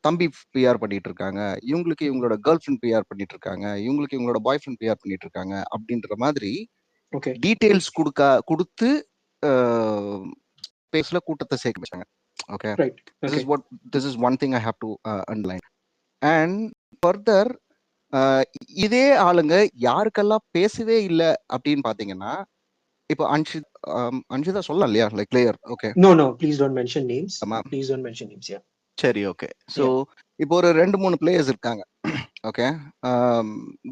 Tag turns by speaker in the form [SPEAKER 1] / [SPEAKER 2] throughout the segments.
[SPEAKER 1] தம்பி பிஆர் பண்ணிட்டு இருக்காங்க, இவங்களுக்கு இவங்களோட கேர்ள் ஃப்ரெண்ட் பிஆர் பண்ணிட்டு இருக்காங்க, இவங்களுக்கு இவங்களோட பாய் ஃப்ரெண்ட் பிஆர் பண்ணிட்டு இருக்காங்க அப்படின்ற மாதிரி
[SPEAKER 2] ஓகே
[SPEAKER 1] டீடைல்ஸ் கொடுத்து பேஸ்ல கூட்டத்தை சேர்க்க வச்சாங்க. Okay,
[SPEAKER 2] right okay
[SPEAKER 1] this is one thing I have to underline. And further, இதே ஆளுங்க யாருக்கெல்லாம் பேசவே இல்லை அப்படின்னு பாத்தீங்கன்னா, இப்போ அன்ஷிதா சொல்லலாம் இல்லையா, like player. Okay,
[SPEAKER 2] no please don't mention names, please don't mention names. Yeah,
[SPEAKER 1] சரி, ஓகே. ஸோ இப்போ ஒரு 2-3 பிளேயர்ஸ் இருக்காங்க. ஓகே,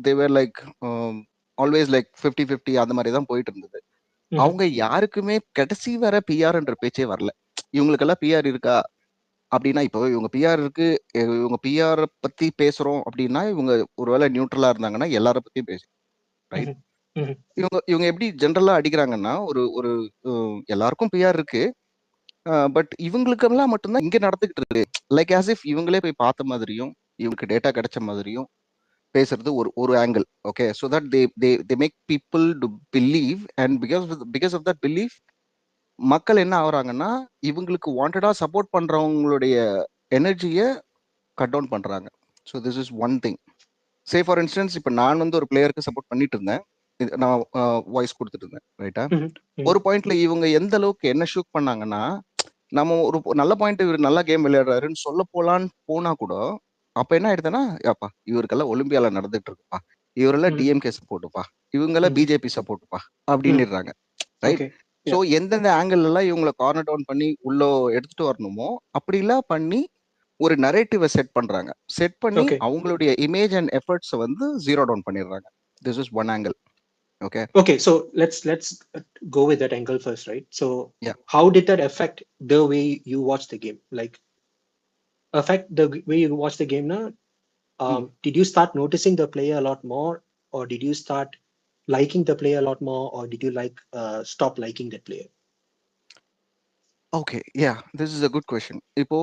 [SPEAKER 1] தேவர் லைக் ஆல்வேஸ் லைக் 50-50 அந்த மாதிரி தான் போயிட்டு இருந்தது. அவங்க யாருக்குமே கடைசி வர பிஆர்ன்ற பேச்சே வரல. இவங்களுக்கெல்லாம் பிஆர் இருக்கா அப்படின்னா, இப்போ இவங்க பிஆர் இருக்கு, இவங்க பிஆர் பத்தி பேசுறோம் அப்படின்னா, இவங்க ஒருவேளை நியூட்ரலா இருந்தாங்கன்னா எல்லார பத்தியும் பேசும். ரைட், இவங்க எப்படி ஜென்ரலா அடிக்கிறாங்கன்னா, ஒரு ஒரு எல்லாருக்கும் பிஆர் இருக்கு, பட் இவங்களுக்கெல்லாம் மட்டும்தான் இங்க நடந்துகிட்டு இருக்கு. லைக் ஆஸ் இஃப் இவங்களே போய் பார்த்த மாதிரியும் இவங்களுக்கு டேட்டா கிடைச்ச மாதிரியும் பேசுறது ஒரு angle. Okay, so that they make people to believe. And because of that believe மக்கள் என்ன ஆகுறாங்கன்னா, இவங்களுக்கு வாண்டடா சப்போர்ட் பண்றவங்களுடைய எனர்ஜியை கட் டவுன் பண்றாங்க. So this is one thing. Say for instance, இப்போ நான் வந்து ஒரு பிளேயருக்கு சப்போர்ட் பண்ணிட்டு இருந்தேன், நான் வாய்ஸ் கொடுத்துட்டு இருந்தேன், ரைட்டா? ஒரு பாயிண்ட்ல இவங்க எந்த அளவுக்கு என்ன ஷூட் பண்ணாங்கன்னா, நம்ம ஒரு நல்ல பாயிண்ட், இவர் நல்லா கேம் விளையாடுறாருன்னு சொல்ல போலான்னு போனா கூட, அப்ப என்ன ஆயிடுதுன்னா, அப்பா இவருக்கெல்லாம் ஒலிம்பியால நடந்துட்டு இருக்குப்பா, இவரெல்லாம் டிஎம்கே சப்போர்ட்டுப்பா, இவங்கெல்லாம் பிஜேபி சப்போர்ட்டுப்பா அப்படின்னுறாங்க. ரைட், ஸோ எந்தெந்த ஆங்கிள் எல்லாம் இவங்களை கார்னர் டவுன் பண்ணி உள்ள எடுத்துட்டு வரணுமோ அப்படிலாம் பண்ணி ஒரு நரேட்டிவை செட் பண்றாங்க. செட் பண்ணி அவங்களுடைய இமேஜ் அண்ட் எஃபர்ட்ஸை வந்து ஜீரோ டவுன் பண்ணிடுறாங்க. This is one angle.
[SPEAKER 2] Okay, so let's go with that angle first, right? So how did that affect the way you watch the game? Like affect the way you watch the game now? Did you start noticing the player a lot more, or did you start liking the player a lot more, or did you stop liking that player?
[SPEAKER 1] Okay, yeah, this is a good question. இப்போ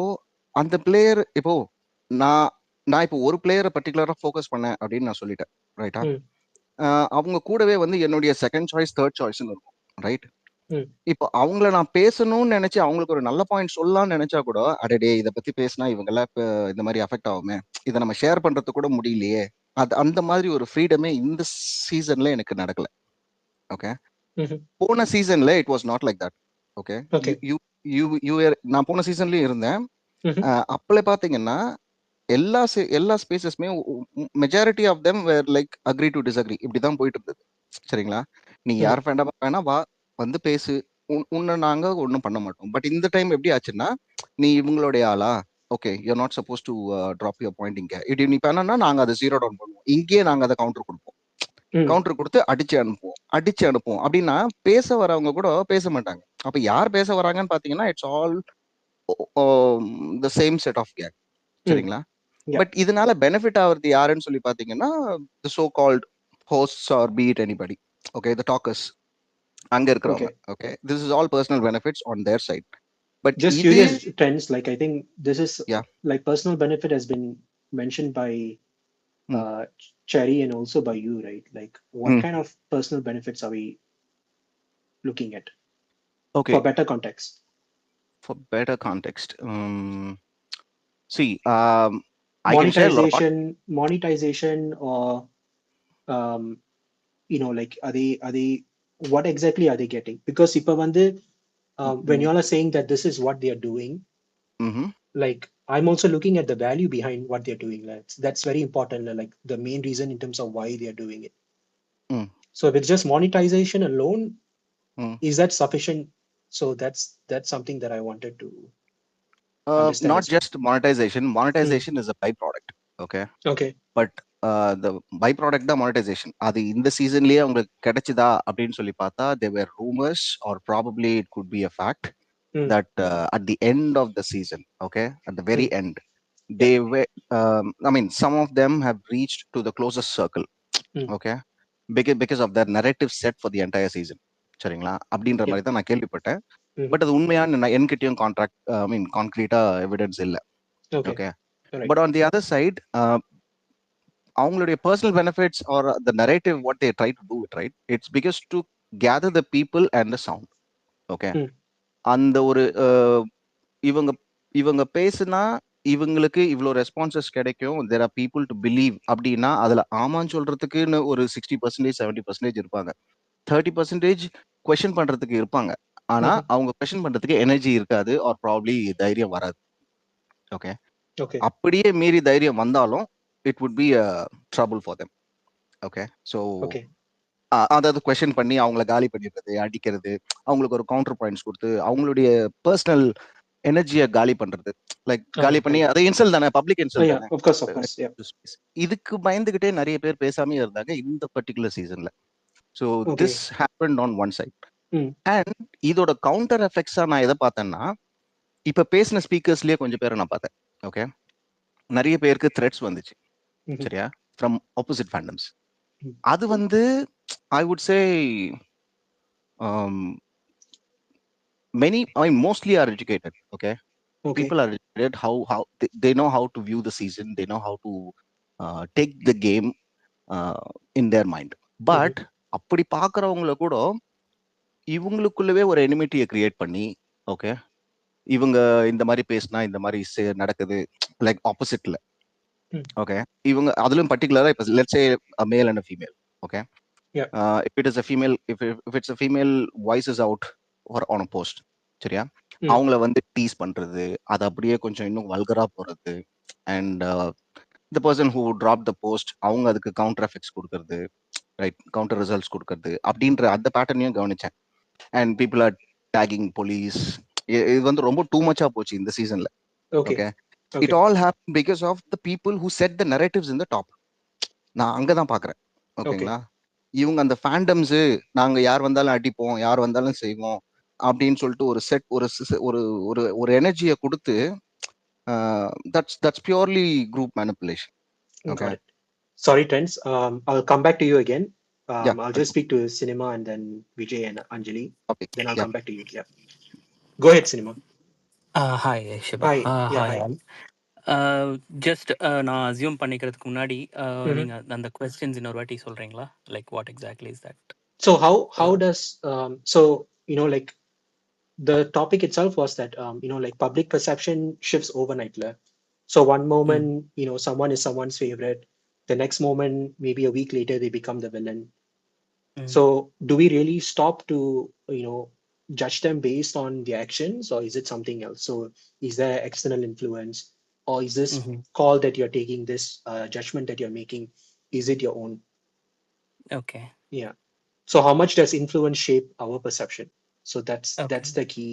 [SPEAKER 1] அந்த player, இப்போ நான் இப்போ ஒரு பிளேயரை பர்டிகுலரா focus பண்ணேன் அப்படின்னு நான் சொல்லிட்டேன், ரைட்டா? அவங்க கூடவே வந்து என்னுடைய செகண்ட் சாய்ஸ், தேர்ட் சாய்ஸ்ன்னு இருக்கும், ரைட்? இப்போ அவங்கள நான் பேசணும்னு நினைச்சு அவங்களுக்கு ஒரு நல்ல பாயிண்ட் சொல்லலாம்னு நினைச்சா கூட, அடடே இதை பத்தி பேசினா இவங்கெல்லாம் இந்த மாதிரி அஃபெக்ட் ஆகுமே, இதை நம்ம ஷேர் பண்றது கூட முடியலையே, அந்த மாதிரி ஒரு ஃப்ரீடமே இந்த சீசன்ல எனக்கு நடக்கல. ஓகே, போன சீசன்ல it was not like that. Okay, நான் போன சீசன்லயும் இருந்தேன். அப்பல பாத்தீங்கன்னா எல்லா ஸ்பேசஸ்மே majority of them were like agree to disagree, இப்படிதான் போயிட்டு இருந்தது. சரிங்களா? நீ யார் வேணா வா, வந்து பேசு, உன்னை நாங்க ஒன்றும் பண்ண மாட்டோம். பட் இந்த டைம் எப்படி ஆச்சுன்னா, நீ இவங்களுடைய ஆளா, okay, you not suppose to drop your point இங்க, இது நீ பண்ணனா நாங்க அதை ஜீரோ டவுன் பண்ணுவோம், இங்கேயே நாங்க அதை கவுண்டர் கொடுப்போம், கவுண்டர் கொடுத்து அடிச்சு அனுப்புவோம் அப்படின்னா பேச வரவங்க கூட பேச மாட்டாங்க. அப்ப யார் பேச வராங்கன்னு பாத்தீங்கன்னா, it's all the same set of gang. சரிங்களா? பட் இதனால பெனிஃபிட் ஆகுறது யாருன்னு சொல்லி பாத்தீங்கன்னா, the so called hosts or beat anybody, okay, the talkers, அங்க இருக்கிறவங்க. Okay, this is all personal benefits on their side. But
[SPEAKER 2] just curious trends, like I think this is like personal benefit has been mentioned by Cherry and also by you, right? Like what kind of personal benefits are we looking at? Okay, for better context.
[SPEAKER 1] For better context, see,
[SPEAKER 2] monetization or like are they what exactly are they getting? Because ipa vande when you all are saying that this is what they are doing, like I'm also looking at the value behind what they're doing. That's very important, like the main reason in terms of why they are doing it. So if it's just monetization alone, is that sufficient? So that's something that I wanted to understand.
[SPEAKER 1] Not just monetization is a byproduct. Okay, but the byproduct தான் monetization. அது இந்த சீசன்லயே உங்களுக்கு கிடைச்சதா அப்படின்னு சொல்லி பார்த்தா, there were rumors or probably it could be a fact that at the end of the season, okay, at the very end, they were I mean some of them have reached to the closest circle, okay, because of their narrative set for the entire season. சரிங்களா? அப்படின்ற மாதிரி தான் நான் கேள்விப்பட்டேன். But அது உண்மையான என்கிட்டயும் கான்கிரீட்டா எவிடன்ஸ் இல்லை. Okay, but on the other side, அவங்களுடைய personal benefits are the narrative what they try to do it, right, it's because to gather the people and the sound. Okay, அந்த ஒரு இவங்க பேசுனா இவங்களுக்கு இவ்வளோ ரெஸ்பான்சஸ் கிடைக்கும், there are people to believe அப்படின்னா அதுல ஆமான்னு சொல்றதுக்குன்னு ஒரு 60% 70% இருப்பாங்க. 30% கொஸ்டின் பண்றதுக்கு இருப்பாங்க. ஆனா அவங்க கொஸ்டின் பண்றதுக்கு எனர்ஜி இருக்காது ஆர் ப்ராப்ளி தைரியம் வராது. ஓகே.
[SPEAKER 2] ஓகே.
[SPEAKER 1] அப்படியே மீறி தைரியம் வந்தாலும் it would be a trouble for them. Okay. So
[SPEAKER 2] okay.
[SPEAKER 1] அதாவது கொஸ்டின் பண்ணி அவங்கள காலி பண்ணிடுறது, அடிக்கிறது, அவங்களுக்கு ஒரு கவுண்டர் பாயிண்ட்ஸ் கொடுத்து அவங்களுடைய பர்சனல் எனர்ஜியை காலி பண்றது. லைக் காலி பண்ணி
[SPEAKER 2] right.
[SPEAKER 1] அது இன்சல் தானே, பப்ளிக் இன்சல்
[SPEAKER 2] Yeah,
[SPEAKER 1] தானே.
[SPEAKER 2] of course, yeah.
[SPEAKER 1] இதுக்கு பயந்துகிட்டே நிறைய பேர் பேசாமே இருந்தாங்க இந்த பர்டிகுலர் சீசன்ல. So
[SPEAKER 2] Okay.
[SPEAKER 1] This happened on one side.
[SPEAKER 2] Hmm.
[SPEAKER 1] And இதோட கவுண்டர் எஃபெக்ட்ஸா நான் எதை பார்த்தேன்னா, இப்ப பேசின ஸ்பீக்கர்ஸ்லயே கொஞ்சம் பேரை நான் பார்த்தேன். ஓகே. நிறைய பேருக்கு த்ரெட்ஸ் வந்துச்சு,
[SPEAKER 2] ம்ஹ்ம்.
[SPEAKER 1] சரியா, ஃப்ரம் ஆப்போசிட் ஃபேண்டம்ஸ்.
[SPEAKER 2] ம்.
[SPEAKER 1] அது வந்து I would say many, I mean, mostly are educated. Okay,
[SPEAKER 2] Okay.
[SPEAKER 1] people are educated. How they know how to view the season. They know how to take the game in their mind. But அப்படி பார்க்குறவங்கள கூட இவங்களுக்குள்ளவே ஒரு எனிமிட்டியை create பண்ணி, okay, இவங்க இந்த மாதிரி பேசினா இந்த மாதிரி நடக்குது, லைக் ஆப்போசிட்ல. ஓகே. இவங்க அதுலயும் பர்டிகுலரா இப்போ let's say a male and a female. Okay.
[SPEAKER 2] Yeah.
[SPEAKER 1] If it is a female, if it's a female voices out or on a post, சரியா,
[SPEAKER 2] ம்.
[SPEAKER 1] அவங்கள வந்து டீஸ் பண்றது, அது அப்படியே கொஞ்சம் இன்னும் வல்கரா போறது, and the person who drop the post அவங்க அதுக்கு கவுண்டர் எஃபெக்ட்ஸ் கொடுக்கறது, ரைட், கவுண்டர் ரிசல்ட்ஸ் கொடுக்கறது அப்படின்ற அந்த பேட்டர்னையும் கவனிச்சேன். And people are taking police. இது வந்து ரொம்ப டூ மச்சா போச்சு இந்த சீசன்ல.
[SPEAKER 2] Okay.
[SPEAKER 1] Okay. It all happen because of the people who set the narratives in the top. நான் அங்கதான் பாக்குறேன். ஓகேங்களா. இவங்க அந்த ஃபேண்டம்ஸ், நாங்க யார் வந்தாலும் அடிப்போம், யார் வந்தாலும் செய்வோம் அப்படின்னு சொல்லிட்டு ஒரு செட், ஒரு ஒரு ஒரு ஒரு எனர்ஜியை கொடுத்து, that's purely group manipulation. Okay.
[SPEAKER 2] Got it. Sorry, Trends. I'll come back to you again.
[SPEAKER 1] Yeah,
[SPEAKER 2] I'll just speak to Cinema and then Vijay and Anjali.
[SPEAKER 1] okay.
[SPEAKER 2] Then I'll
[SPEAKER 1] Yeah.
[SPEAKER 2] come back to you. Yeah. Go ahead, Cinema.
[SPEAKER 3] Hi, Shiba.
[SPEAKER 2] Hi. Yeah,
[SPEAKER 3] Hi,
[SPEAKER 2] hi.
[SPEAKER 3] all. Just நான் assume பண்ணிக்கிறதுக்கு முன்னாடி நீங்க அந்த questions இன்னொரு வாட்டி சொல்றீங்களா? Like what exactly is that?
[SPEAKER 2] So how does so you know, like the topic itself was that you know, like public perception shifts overnight. So one moment, you know, someone is someone's favorite. The next moment, maybe a week later, they become the villain. So do we really stop to, you know, judge them based on the actions, or is it something else? So is there external influence, or is this call that you're taking, this judgment that you're making, is it your own?
[SPEAKER 3] Okay.
[SPEAKER 2] Yeah. So how much does influence shape our perception? So that's the key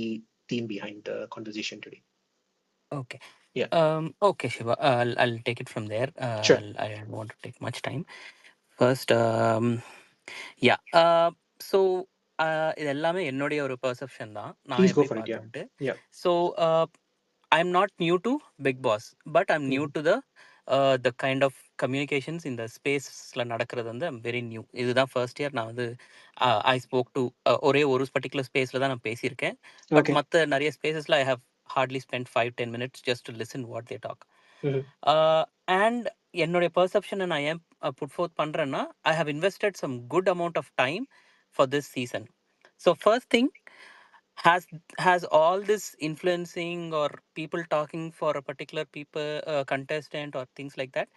[SPEAKER 2] theme behind the conversation today.
[SPEAKER 3] Okay.
[SPEAKER 2] Yeah.
[SPEAKER 3] Okay, Shiva. I'll take it from there.
[SPEAKER 2] Sure.
[SPEAKER 3] I don't want to take much time. First, yeah. So இது எல்லாமே என்னுடைய ஒரு perception தான், நான்
[SPEAKER 2] Please go
[SPEAKER 3] எப்படி
[SPEAKER 2] for it. Yeah.
[SPEAKER 3] பார்க்கறேன்ட்டு.
[SPEAKER 2] Yeah.
[SPEAKER 3] So I'm not new to Big Boss, but I'm new to the kind of communications in the spaceல நடக்கிறது வந்து I'm very new. இதுதான் ஃபர்ஸ்ட் இயர் நான் வந்து ஐ ஸ்போக் டு ஒரே ஒரு particular ஸ்பேஸ்ல தான் நான் பேசியிருக்கேன். But
[SPEAKER 2] Okay.
[SPEAKER 3] மற்ற நிறைய ஸ்பேசஸ்ல I have hardly spent 5-10 minutes just to listen what they talk. And என்னுடைய பெர்செப்ஷனை நான் ஏன் புட் ஃபோர்த் பண்றேன்னா, I have invested some good amount of time for this season. So first thing, has has all this influencing or people talking for a particular people contestant or things like that,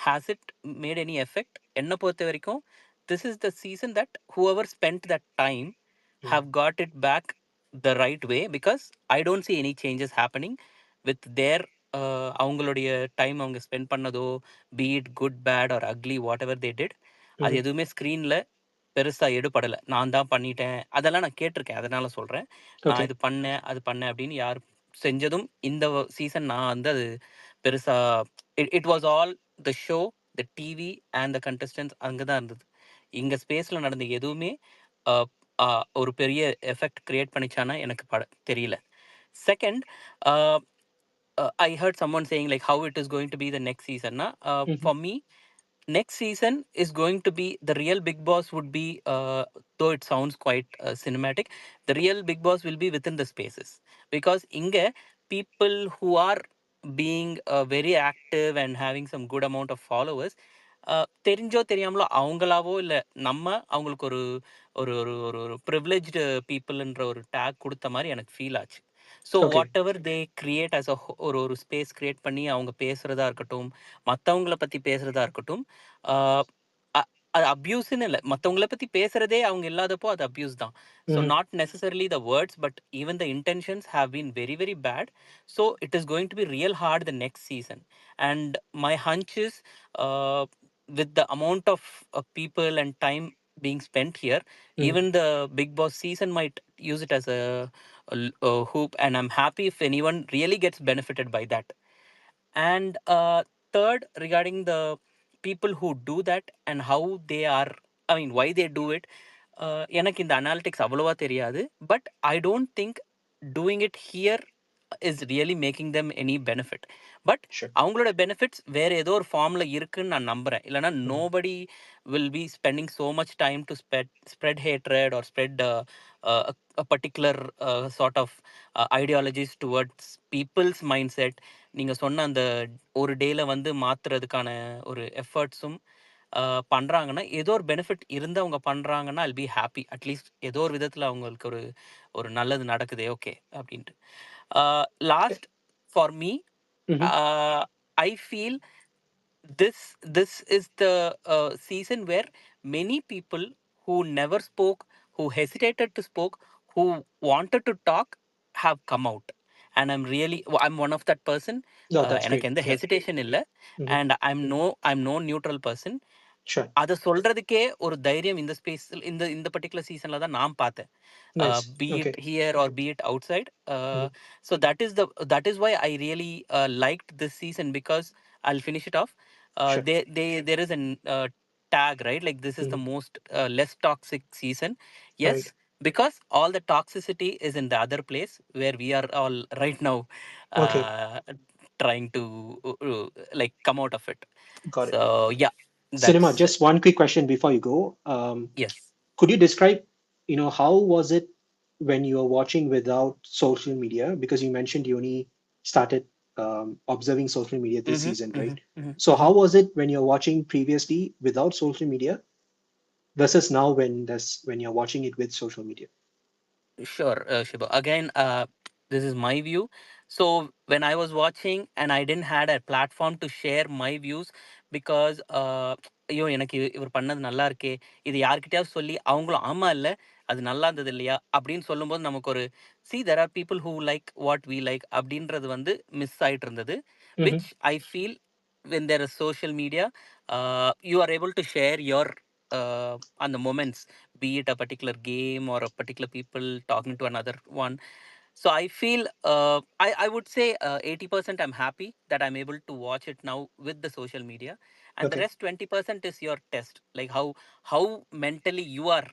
[SPEAKER 3] has it made any effect? என்ன பொறுத்த வரைக்கும், this is the season that whoever spent that time have got it back the right way, because I don't see any changes happening with their அவங்களுடைய time அவங்க spend பண்ணதோ, be it good bad or ugly whatever they did, அது எதுவுமே ஸ்க்ரீன்ல பெருசா எடுபடலை. நான் தான் பண்ணிட்டேன் அதெல்லாம் நான் கேட்டிருக்கேன், அதனால சொல்றேன். நான் இது பண்ணேன் அது பண்ணேன் அப்படின்னு யார் செஞ்சதும் இந்த சீசன் நான் வந்து அது பெருசா, it was all the show, the TV and the contestants அங்கே தான் இருந்தது. இங்க ஸ்பேஸ்ல நடந்த எதுவுமே ஒரு பெரிய எஃபெக்ட் கிரியேட் பண்ணிச்சானா எனக்கு தெரியல. Second, I heard someone saying like how it is going to be the next season. For me, next season is going to be the real Big Boss would be, though it sounds quite cinematic, the real Big Boss will be within the spaces, because inge people who are being very active and having some good amount of followers, தெரிஞ்சோ தெரியாமலோ அவங்களாவோ இல்லை நம்ம அவங்களுக்கு ஒரு ஒரு ஒரு ஒரு privileged பீப்புள்ன்ற ஒரு டேக் கொடுத்த மாதிரி எனக்கு ஃபீல் ஆச்சு. So
[SPEAKER 2] Okay.
[SPEAKER 3] Whatever they create as a ஒரு ஸ்பேஸ் கிரியேட் பண்ணி அவங்க பேசுறதா இருக்கட்டும், மற்றவங்கள பற்றி பேசுறதா இருக்கட்டும், ஆஹ் அ- அது அப்யூஸ்ன்னு இல்லை, மற்றவங்கள பற்றி பேசுறதே அவங்க இல்லாதப்போ அது அப்யூஸ் தான். So not necessarily the words but even the intentions have been very very bad. So it is going to be real hard the next season. And my hunch is with the amount of people and time being spent here, even the Big Boss season might use it as a hoop, and I'm happy if anyone really gets benefited by that. And third, regarding the people who do that and how they are, I mean, why they do it, எனக்கு இந்த analytics அவ்வளவா தெரியாது. But I don't think doing it here is really making them any benefit. But
[SPEAKER 2] Sure.
[SPEAKER 3] அவங்களோட benefits வேற ஏதோ ஒரு ஃபார்ம்ல இருக்குன்னு நான் நம்புறேன். இல்லைன்னா nobody will be spending so much time to spread hatred or spread a particular sort of ideologies towards people's mindset. நீங்க சொன்ன அந்த ஒரு டேல வந்து மாத்துறதுக்கான ஒரு எஃபர்ட்ஸும் பண்றாங்கன்னா, ஏதோ ஒரு பெனிஃபிட் இருந்து அவங்க பண்றாங்கன்னா, ஐல் பி ஹாப்பி. அட்லீஸ்ட் ஏதோ ஒரு விதத்துல அவங்களுக்கு ஒரு ஒரு நல்லது நடக்குதே, ஓகே அப்படின்ட்டு. Last for me,
[SPEAKER 2] Mhm.
[SPEAKER 3] I feel this is the season where many people who never spoke, who hesitated to spoke, who wanted to talk, have come out. And I'm one of that person.
[SPEAKER 2] No, that's
[SPEAKER 3] எனக்கு
[SPEAKER 2] great.
[SPEAKER 3] எந்த
[SPEAKER 2] Yeah.
[SPEAKER 3] Hesitation இல்லை.
[SPEAKER 2] Mhm.
[SPEAKER 3] And I'm no neutral person.
[SPEAKER 2] Sure.
[SPEAKER 3] அத சொல்றதுக்கே ஒரு தைரியம் இந்த space, இந்த இந்த பர்టిక్యులர் சீசன்ல தான் நான் பார்த்தேன்.
[SPEAKER 2] Nice.
[SPEAKER 3] Be it
[SPEAKER 2] Okay.
[SPEAKER 3] here or be it outside.
[SPEAKER 2] Mhm.
[SPEAKER 3] So that is why I really liked this season, because I'll finish it off.
[SPEAKER 2] Sure.
[SPEAKER 3] There is an tag, right? Like this is the most less toxic season. Yes,
[SPEAKER 2] Right.
[SPEAKER 3] because all the toxicity is in the other place where we are all right now
[SPEAKER 2] Okay.
[SPEAKER 3] uh, trying to like come out of it.
[SPEAKER 2] Got it.
[SPEAKER 3] So yeah,
[SPEAKER 2] Cinema,
[SPEAKER 3] that's
[SPEAKER 2] just one quick question before you go.
[SPEAKER 3] yes.
[SPEAKER 2] Could you describe, how was it when you were watching without social media? Because you mentioned you only started observing social media this
[SPEAKER 3] Mm-hmm,
[SPEAKER 2] season, right?
[SPEAKER 3] mm-hmm, mm-hmm,
[SPEAKER 2] So how
[SPEAKER 3] mm-hmm.
[SPEAKER 2] was it when you're watching previously without social media versus now when you're watching it with social media?
[SPEAKER 3] Sure, Shiba. Again, this is my view. So when I was watching and I didn't had a platform to share my views, because ஐயோ எனக்கு இவர் பண்ணது நல்லா இருக்கே, இது யார்கிட்டயாவது சொல்லி அவங்களும் ஆமா இல்லை அது நல்லா இருந்தது இல்லையா அப்படின்னு சொல்லும்போது நமக்கு ஒரு there are people who like what we like அப்படின்றது வந்து மிஸ் ஆயிட்டு இருந்தது.
[SPEAKER 2] Mhm.
[SPEAKER 3] which I feel when there is social media, you are able to share your on the moments, be it a particular game or a particular people talking to another one. So I feel I would say 80% I'm happy that I'm able to watch it now with the social media, and the
[SPEAKER 2] Okay.
[SPEAKER 3] rest 20% is your test, like how mentally you are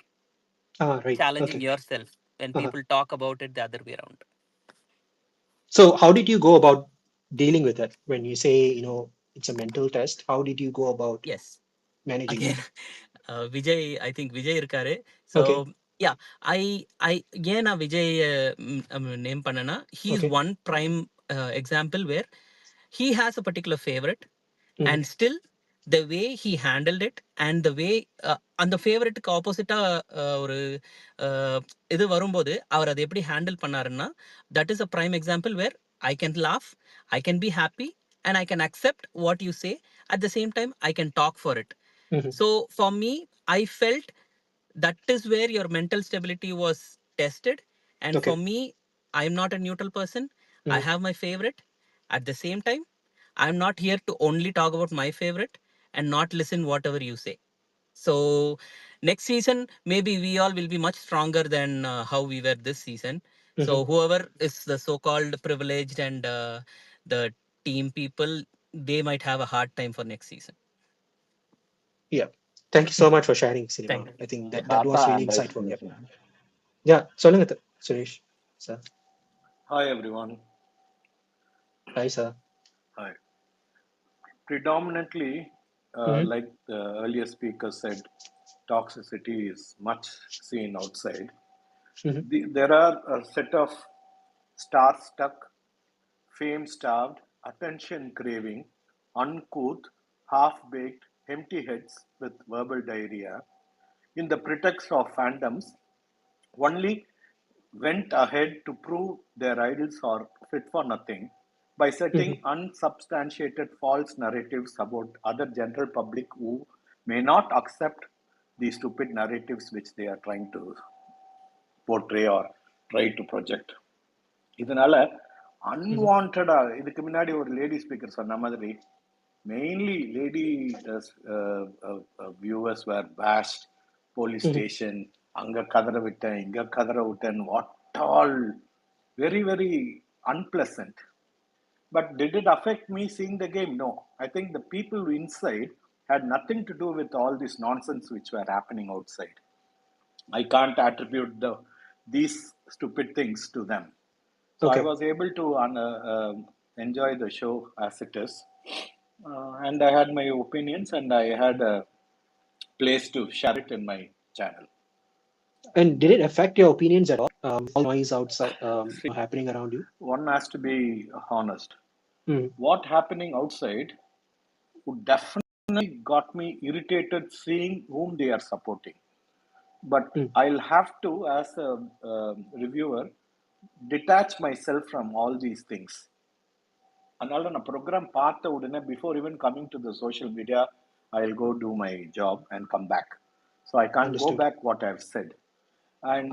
[SPEAKER 2] Right.
[SPEAKER 3] challenging
[SPEAKER 2] Okay.
[SPEAKER 3] yourself when
[SPEAKER 2] Uh-huh.
[SPEAKER 3] people talk about it the other way around.
[SPEAKER 2] So how did you go about dealing with it when you say, it's a mental test? How did you go about
[SPEAKER 3] Yes,
[SPEAKER 2] managing
[SPEAKER 3] again,
[SPEAKER 2] it?
[SPEAKER 3] Vijay, I think Vijay இருக்காரு. So
[SPEAKER 2] Okay.
[SPEAKER 3] Yeah, I I ஏன் நான் Vijay name பண்ணேன்னா, he is
[SPEAKER 2] Okay.
[SPEAKER 3] One prime example where he has a particular favorite,
[SPEAKER 2] Mhm.
[SPEAKER 3] and still the way he handled it and the way அந்த ஃபேவரட்டுக்கு ஆப்போசிட்டா ஒரு இது வரும்போது அவர் அதை எப்படி ஹேண்டில் பண்ணாருன்னா, that is a prime example where I can laugh, I can be happy, and I can accept what you say. At the same time, I can talk for it.
[SPEAKER 2] Mhm.
[SPEAKER 3] So for me, I felt that is where your mental stability was tested. And for
[SPEAKER 2] Okay.
[SPEAKER 3] me, I'm not a neutral person. I
[SPEAKER 2] Mhm.
[SPEAKER 3] have my favorite. At the same time, I'm not here to only talk about my favorite and not listen whatever you say. So next season, maybe we all will be much stronger than how we were this season. So
[SPEAKER 2] Mhm.
[SPEAKER 3] whoever is the so-called privileged and the team people, they might have a hard time for next season.
[SPEAKER 2] Yeah. Thank you so much for sharing, Cinema.
[SPEAKER 3] Thank you.
[SPEAKER 2] I think
[SPEAKER 3] Yeah.
[SPEAKER 2] that was
[SPEAKER 4] Data
[SPEAKER 2] really
[SPEAKER 4] and
[SPEAKER 2] insightful. Yeah.
[SPEAKER 4] explanation.
[SPEAKER 2] Yeah. Solunga, Suresh. Sir.
[SPEAKER 4] Hi everyone.
[SPEAKER 2] Hi, sir.
[SPEAKER 4] Hi. Predominantly,
[SPEAKER 2] Mhm.
[SPEAKER 4] like the earlier speaker said, toxicity is much seen outside.
[SPEAKER 2] Mhm.
[SPEAKER 4] There are a set of star-stuck, fame-starved, attention-craving, uncouth, half-baked, empty heads with verbal diarrhea in the pretext of fandoms only went ahead to prove their idols are fit for nothing by setting unsubstantiated false narratives about other general public who may not accept the stupid narratives which they are trying to portray or try to project. இதனால அன்வான்டா இதுக்கு முன்னாடி ஒரு lady speaker சொன்ன மாதிரி mainly lady viewers வேர் பேஷ்ட் police station அங்க கதற விட்டேன் இங்க கதற விட்டேன் what all very very unpleasant. But did it affect me seeing the game? No. I think the people inside had nothing to do with all this nonsense which were happening outside. I can't attribute these stupid things to them. So I was able to enjoy the show as it is. And I had my opinions and I had a place to share it in my channel.
[SPEAKER 2] And did it affect your opinions at all? All noise outside happening around you?
[SPEAKER 4] One has to be honest. What happening outside would definitely got me irritated seeing whom they are supporting. But I'll have to, as a reviewer, detach myself from all these things. Another program part before even coming to the social media, I'll go do my job and come back. So I can't go back what I've said. And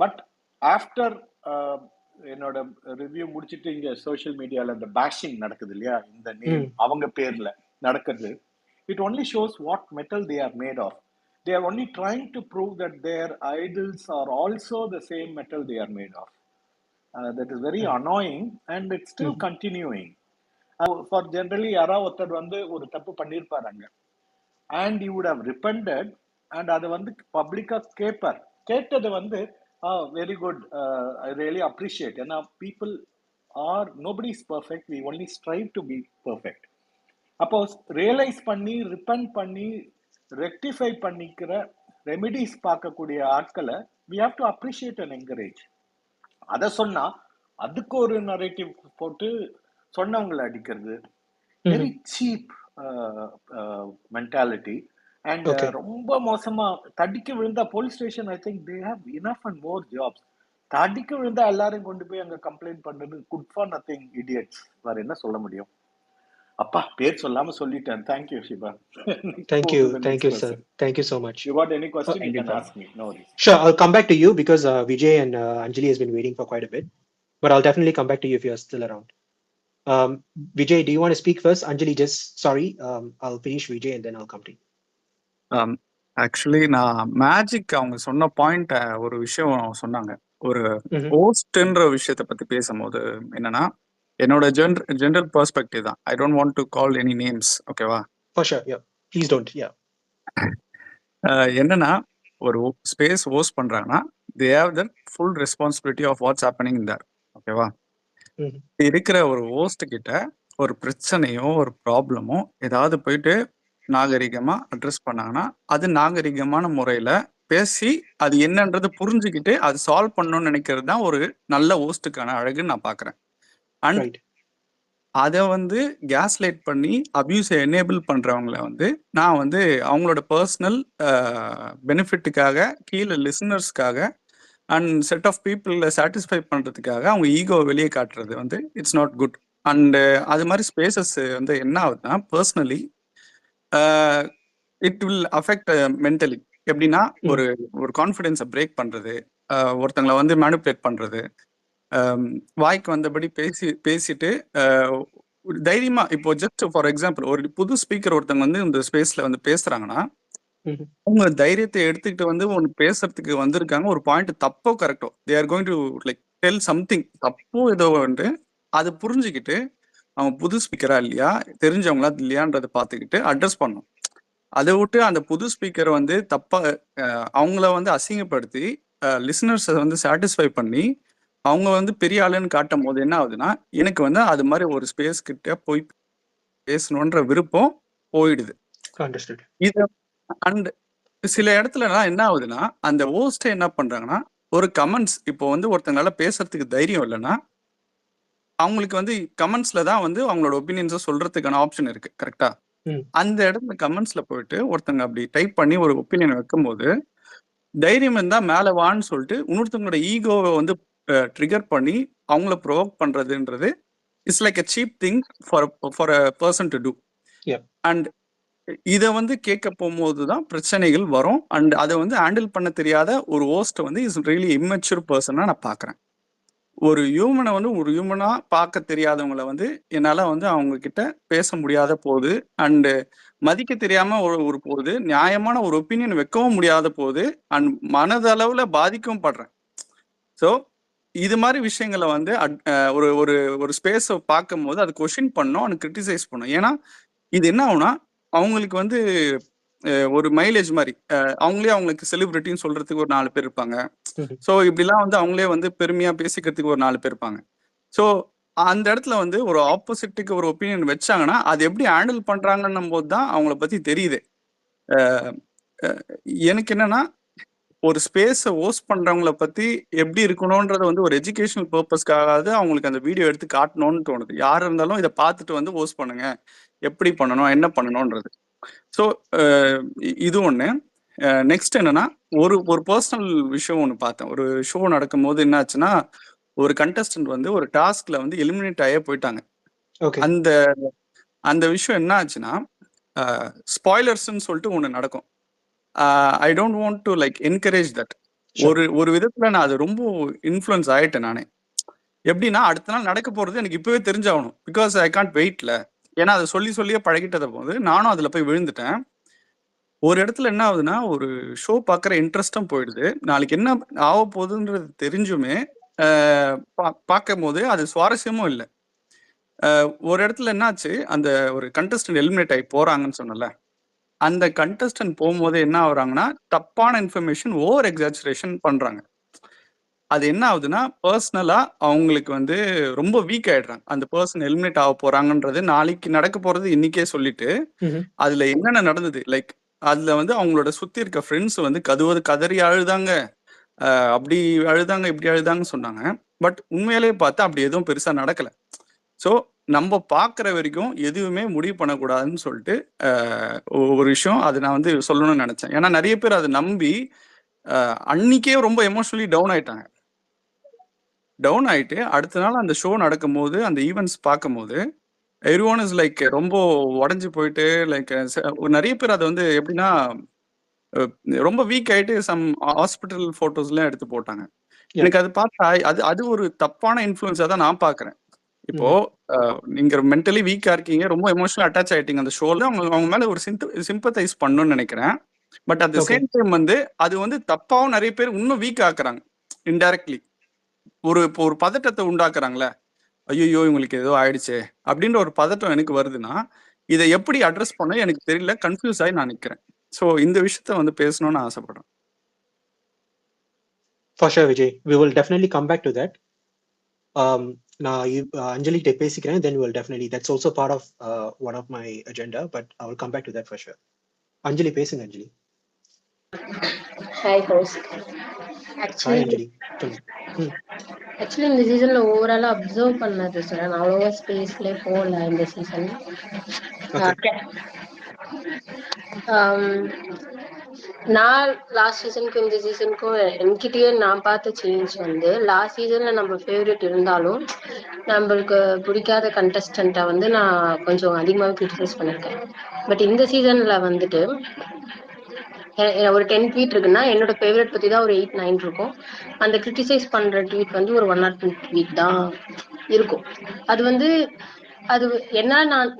[SPEAKER 4] but after என்னோட review முடிச்சிட்டு இங்க social மீடியால அந்த bashing நடக்குது இல்லையா இந்த name அவங்க பேர்ல நடக்குது it only shows what metal they are made of. They are only trying to prove that their idols are also the same metal they are made of. That is very annoying and it's still continuing. For generally யாராவது ஒருத்தர் வந்து ஒரு தப்பு பண்ணியிருப்பாருங்க and he would have repented and அதை வந்து பப்ளிக்கா கேட்பார் கேட்டது வந்து very good, I really appreciate. And now people are, nobody is perfect, we only strive to be perfect. அப்போ ரியலைஸ் பண்ணி ரிப்பெண்ட் பண்ணி ரெக்டிஃபை பண்ணிக்கிற ரெமிடிஸ் பார்க்கக்கூடிய ஆட்களை we have to appreciate and encourage. அதை சொன்னா அதுக்கு ஒரு நரேட்டிவ் போட்டு சொன்னவங்களை அடிக்கிறது வெரி சீப் மென்டாலிட்டி. And ரொம்ப மோசமா தடிக்க விழுந்தா police station I think they have enough and more jobs. தடிக்க விழுந்தா எல்லாரும் கொண்டு போய் அங்க கம்ப்ளைண்ட் பண்றது குட் ஃபார் நத்திங் இடியட்ஸ். வேற என்ன சொல்ல முடியும்? அப்பா பேர் சொல்லாம சொல்லிட்டேன். Thank you Shiba.
[SPEAKER 2] Thank you sir, thank you so much.
[SPEAKER 4] You got any question you can ask me. No worries.
[SPEAKER 2] Sure, I'll come back to you because Vijay and Anjali has been waiting for quite a bit, but I'll definitely come back to you if you're still around. Vijay, do you want to speak first? Anjali, just sorry, I'll finish Vijay and then I'll come to you.
[SPEAKER 5] Actually நான் magic அவங்க சொன்ன point ஒரு விஷயம் சொன்னாங்க. ஒரு ஹோஸ்ட்ன்ற விஷயத்த பத்தி பேசும்போது என்னன்னா என்னோட ஜெனரல் பெர்ஸ்பெக்டிவ் தான். I don't want to call any names. ஓகேவா?
[SPEAKER 2] For sure, yeah. Please don't. Yeah.
[SPEAKER 5] என்னன்னா ஒரு ஸ்பேஸ் ஹோஸ்ட் பண்றாங்கன்னா they have the full responsibility of what's happening in there. ஓகேவா? இருக்கிற ஒரு ஹோஸ்ட் கிட்ட ஒரு பிரச்சனையோ ஒரு ப்ராப்ளமோ ஏதாவது போயிட்டு நாகரிகமா அட்ரஸ் பண்ணாங்கன்னா அது நாகரிகமான முறையில பேசி அது என்னன்றது புரிஞ்சுக்கிட்டு அது சால்வ் பண்ணணும்னு நினைக்கிறது தான் ஒரு நல்ல ஹோஸ்டுக்கான அழகுன்னு நான் பாக்குறேன். அண்ட் அதை வந்து கேஸ் லைட் பண்ணி அபியூஸை எனேபிள் பண்றவங்களை வந்து நான் வந்து அவங்களோட பர்சனல் பெனிஃபிட்டுக்காக கீழே லிசனர்ஸ்க்காக அண்ட் செட் ஆஃப் பீப்புளை சாட்டிஸ்ஃபை பண்றதுக்காக அவங்க ஈகோ வெளியே காட்டுறது வந்து இட்ஸ் நாட் குட். அண்ட் அது மாதிரி ஸ்பேசஸ் வந்து என்ன ஆகுதுன்னா personally it will affect mentally. எப்படின்னா ஒரு கான்ஃபிடென்ஸை பிரேக் பண்றது, ஒருத்தங்களை வந்து மேனிபுலேட் பண்றது, வாய்க்கு வந்தபடி பேசிட்டு தைரியமா இப்போ ஜஸ்ட் ஃபார் எக்ஸாம்பிள் ஒரு புது ஸ்பீக்கர் ஒருத்தவங்க வந்து இந்த ஸ்பேஸ்ல வந்து பேசுறாங்கன்னா அவங்க தைரியத்தை எடுத்துக்கிட்டு வந்து ஒன்று பேசுறதுக்கு வந்திருக்காங்க. ஒரு பாயிண்ட் தப்போ கரெக்டோ they are going to like tell something தப்போ ஏதோ வந்து அதை புரிஞ்சுக்கிட்டு அவங்க புது ஸ்பீக்கரா இல்லையா தெரிஞ்சவங்களா இல்லையான்றதை பார்த்துக்கிட்டு அட்ரஸ் பண்ணும். அதை விட்டு அந்த புது ஸ்பீக்கரை வந்து தப்பா அவங்கள வந்து அசிங்கப்படுத்தி லிசனர்ஸை வந்து சாட்டிஸ்ஃபை பண்ணி அவங்க வந்து பெரிய ஆளுன்னு காட்டும் போது என்ன ஆகுதுன்னா எனக்கு வந்து அது மாதிரி ஒரு ஸ்பேஸ் கிட்ட போய் பேசணுன்ற விருப்பம் போயிடுது. இது அண்ட் சில இடத்துலலாம் என்ன ஆகுதுன்னா அந்த ஹோஸ்டே என்ன பண்றாங்கன்னா ஒரு கமெண்ட்ஸ் இப்போ வந்து ஒருத்தங்களால பேசுறதுக்கு தைரியம் இல்லைன்னா அவங்களுக்கு வந்து கமெண்ட்ஸ்ல தான் வந்து அவங்களோட ஒப்பீனியன்ஸை சொல்றதுக்கான ஆப்ஷன் இருக்கு. கரெக்டா? அந்த இடத்துல கமெண்ட்ஸ்ல போயிட்டு ஒருத்தங்க அப்படி டைப் பண்ணி ஒரு ஒப்பீனியன் வைக்கும்போது தைரியம் இருந்தா மேல வான்னு சொல்லிட்டு இன்னொருத்தவங்களோட ஈகோவை வந்து ட்ரிகர் பண்ணி அவங்கள ப்ரொவோக் பண்றதுன்றது it's like a cheap thing for a person to do. And இதை வந்து கேட்க போகும்போது தான் பிரச்சனைகள் வரும். அண்ட் அதை வந்து ஹேண்டில் பண்ண தெரியாத ஒரு ஹோஸ்ட் வந்து இஸ் ரியலி இம்மெச்சூர் பர்சனா நான் பார்க்குறேன். ஒரு ஹியூமனை வந்து ஒரு ஹியூமனா பார்க்க தெரியாதவங்களை வந்து என்னால் வந்து அவங்க கிட்ட பேச முடியாத போது, அண்டு மதிக்க தெரியாம ஒரு போது, நியாயமான ஒரு ஒப்பீனியன் வைக்கவும் முடியாத போது, அண்ட் மனதளவில் பாதிக்கவும் படுறேன். ஸோ இது மாதிரி விஷயங்களை வந்து ஒரு ஒரு ஒரு ஸ்பேஸை பார்க்கும் போது அது கொஷின் பண்ணோம் அண்ட் கிரிட்டிசைஸ் பண்ணோம். ஏன்னா இது என்ன ஆகும்னா அவங்களுக்கு வந்து ஒரு மைலேஜ் மாதிரி அவங்களே அவங்களுக்கு செலிபிரிட்டின்னு சொல்றதுக்கு ஒரு 4 பேர் இருப்பாங்க. ஸோ இப்படிலாம் வந்து அவங்களே வந்து பெருமையா பேசிக்கிறதுக்கு ஒரு 4 பேர் இருப்பாங்க. ஸோ அந்த இடத்துல வந்து ஒரு ஆப்போசிட்டுக்கு ஒரு ஒப்பீனியன் வச்சாங்கன்னா அது எப்படி ஹேண்டில் பண்றாங்கன்னும் போது தான் அவங்கள பத்தி தெரியுது. எனக்கு என்னன்னா ஒரு ஸ்பேஸை ஹோஸ்ட் பண்றவங்கள பத்தி எப்படி இருக்கணும்ன்றத வந்து ஒரு எஜுகேஷனல் பர்பஸ்க்காக அவங்களுக்கு அந்த வீடியோ எடுத்து காட்டணும்னு தோணுது. யார் இருந்தாலும் இதை பார்த்துட்டு வந்து ஹோஸ்ட் பண்ணுங்க, எப்படி பண்ணணும், என்ன பண்ணணும்ன்றது. ஸோ இது ஒன்று. நெக்ஸ்ட் என்னன்னா ஒரு ஒரு பர்சனல் விஷயம் ஒன்று பார்த்தேன். ஒரு ஷோ நடக்கும் போது என்ன ஆச்சுன்னா ஒரு கண்டஸ்டன்ட் வந்து ஒரு டாஸ்க்ல வந்து எலிமினேட் ஆகியே போயிட்டாங்க. அந்த அந்த விஷயம் என்ன ஆச்சுன்னா ஸ்பாய்லர்ஸ்ன்னு சொல்லிட்டு ஒன்று நடக்கும். I don't want to like encourage that. ஒரு விதத்துல நான் அது ரொம்ப இன்ஃப்ளூயன்ஸ் ஆயிட்டேன் நானே. எப்படின்னா அடுத்த நாள் நடக்க போறது எனக்கு இப்பவே தெரிஞ்சாகணும். Because I can't வெயிட்ல. ஏன்னா அதை சொல்லியே பழகிட்டத போது நானும் அதுல போய் விழுந்துட்டேன். ஒரு இடத்துல என்ன ஆகுதுன்னா ஒரு ஷோ பார்க்குற இன்ட்ரெஸ்டும் போயிடுது. நாளைக்கு என்ன ஆக போகுதுன்றது தெரிஞ்சுமே பார்க்கும் போது அது சுவாரஸ்யமும் இல்லை. ஒரு இடத்துல என்னாச்சு, அந்த ஒரு கண்டஸ்டன்ட் எலிமினேட் ஆகி போறாங்கன்னு சொன்னல, அந்த கண்டஸ்டன்ட் போகும்போது என்ன ஆகுறாங்கன்னா தப்பான இன்ஃபர்மேஷன் ஓவர் எக்ஸாஜரேஷன் பண்றாங்க. அது என்ன ஆகுதுன்னா பர்சனலா அவங்களுக்கு வந்து ரொம்ப வீக் ஆயிடுறாங்க. அந்த பர்சன் எலிமினேட் ஆக போறாங்கன்றது நாளைக்கு நடக்க போறது இன்னைக்கே சொல்லிட்டு அதுல என்னென்ன நடந்தது, லைக் அதுல வந்து அவங்களோட சுத்தி இருக்க ஃப்ரெண்ட்ஸ் வந்து கதறி அழுதாங்க, அப்படி அழுதாங்க இப்படி அழுதாங்கன்னு சொன்னாங்க. பட் உண்மையிலேயே பார்த்தா அப்படி எதுவும் பெருசா நடக்கல. ஸோ நம்ம பார்க்குற வரைக்கும் எதுவுமே முடிவு பண்ணக்கூடாதுன்னு சொல்லிட்டு ஒரு விஷயம் அது நான் வந்து சொல்லணும்னு நினைச்சேன். ஏன்னா நிறைய பேர் அதை நம்பி அன்னைக்கே ரொம்ப எமோஷனலி டவுன் ஆயிட்டு அடுத்த நாள் அந்த ஷோ நடக்கும் போது அந்த ஈவெண்ட்ஸ் பார்க்கும் போது எவ்ரிஒன் இஸ் லைக் ரொம்ப உடஞ்சி போயிட்டு லைக் நிறைய பேர் அதை வந்து எப்படின்னா ரொம்ப வீக் ஆயிட்டு சம் ஹாஸ்பிட்டல் போட்டோஸ்லாம் எடுத்து போட்டாங்க. எனக்கு அது பார்த்தா அது ஒரு தப்பான இன்ஃப்ளூயன்ஸா தான் நான் பாக்குறேன். இப்போ நீங்க மென்டலி வீக்கா இருக்கீங்க, ரொம்ப எமோஷனல் அட்டாச் ஆயிட்டீங்க அந்த ஷோல, அவங்க மேல ஒரு சிம்பத்தைஸ் பண்ணணும்னு நினைக்கிறேன். But at the same time வந்து அது வந்து தப்பாவும் நிறைய பேர் இன்னும் வீக் ஆக்குறாங்க இன்டைரக்ட்லி. இப்போ ஒரு பதட்டத்தை உண்டாக்குறாங்களே, ஐயோ இவங்களுக்கு ஏதோ ஆயிடுச்சு அப்படின்ற ஒரு பதட்டம் எனக்கு வருதுன்னா இதை எப்படி அட்ரஸ் பண்ண எனக்கு தெரியல, கன்ஃபியூஸ் ஆகி நான் நிற்கிறேன். ஸோ இந்த விஷயத்த வந்து பேசணும்னு ஆசைப்படுறேன்.
[SPEAKER 2] For sure, Vijay. We will definitely come back to that. நான் அஞ்சலி கிட்ட பேசிக்கிறேன், then we will definitely, that's also part of one of my agenda, but I will come back to that for sure. அஞ்சலி பேசுங்க. அஞ்சலி.
[SPEAKER 6] Hi host.
[SPEAKER 2] Actually
[SPEAKER 6] இந்த சீசன்ல ஓவராலா observe பண்ணது sir, நான் அவ்வளோவா ஸ்பேஸ்ல போகல இந்த சீசன். நான் லாஸ்ட் சீசனுக்கும் இந்த சீசனுக்கும் என்கிட்டயே நான் பார்த்த சேஞ்ச் வந்து, லாஸ்ட் சீசன்ல நம்ம ஃபேவரட் இருந்தாலும் நம்மளுக்கு பிடிக்காத கண்டஸ்டன்ட்டை வந்து நான் கொஞ்சம் அதிகமாக கிரிட்டிசைஸ் பண்ணியிருக்கேன். பட் இந்த சீசன்ல வந்துட்டு ஒரு 10 ட்வீட் இருக்குன்னா என்னோட ஃபேவரட் பத்தி தான் ஒரு 8-9 இருக்கும். அந்த கிரிட்டிசைஸ் பண்ற ட்வீட் வந்து ஒரு 1 or 2 ட்வீட் தான் இருக்கும். அது வந்து அது என்ன,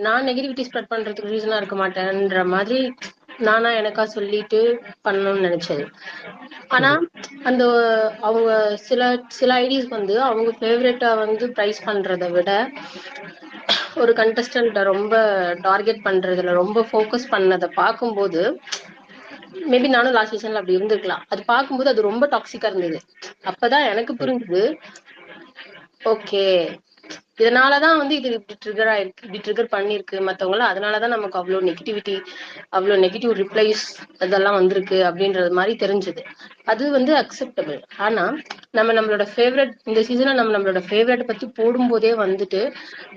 [SPEAKER 6] நான் நெகட்டிவிட்டி ஸ்ப்ரெட் பண்றதுக்கு ரீசனா இருக்க மாட்டேன்ற மாதிரி நானா எனக்கா சொல்லிட்டு பண்ணணும்னு நினைச்சது. ஆனா அந்த அவங்க சில ஐடியாஸ் வந்து அவங்க ஃபேவரட்டா வந்து பிரைஸ் பண்றதை விட ஒரு கண்டஸ்டன்ட ரொம்ப டார்கெட் பண்றதுல ரொம்ப ஃபோக்கஸ் பண்ணதை பார்க்கும்போது, மேபி நானும் லாஸ்ட் சீசன்ல அப்படி இருந்திருக்கலாம். அது பார்க்கும்போது அது ரொம்ப டாக்ஸிக்கா இருந்தது. அப்பதான் எனக்கு புரிஞ்சுது, ஓகே இதனாலதான் வந்து இது இப்படி ட்ரிகர் பண்ணிருக்கு மத்தவங்கள, அதனாலதான் நமக்கு அவ்வளவு நெகட்டிவ் ரிப்ளைஸ் அதெல்லாம் வந்திருக்கு அப்படின்றது மாதிரி தெரிஞ்சது. அது வந்து அக்செப்டபிள். ஆனா நம்மளோட ஃபேவரட் இந்த சீசன்ல நம்மளோட ஃபேவரட் பத்தி போடும்போதே வந்துட்டு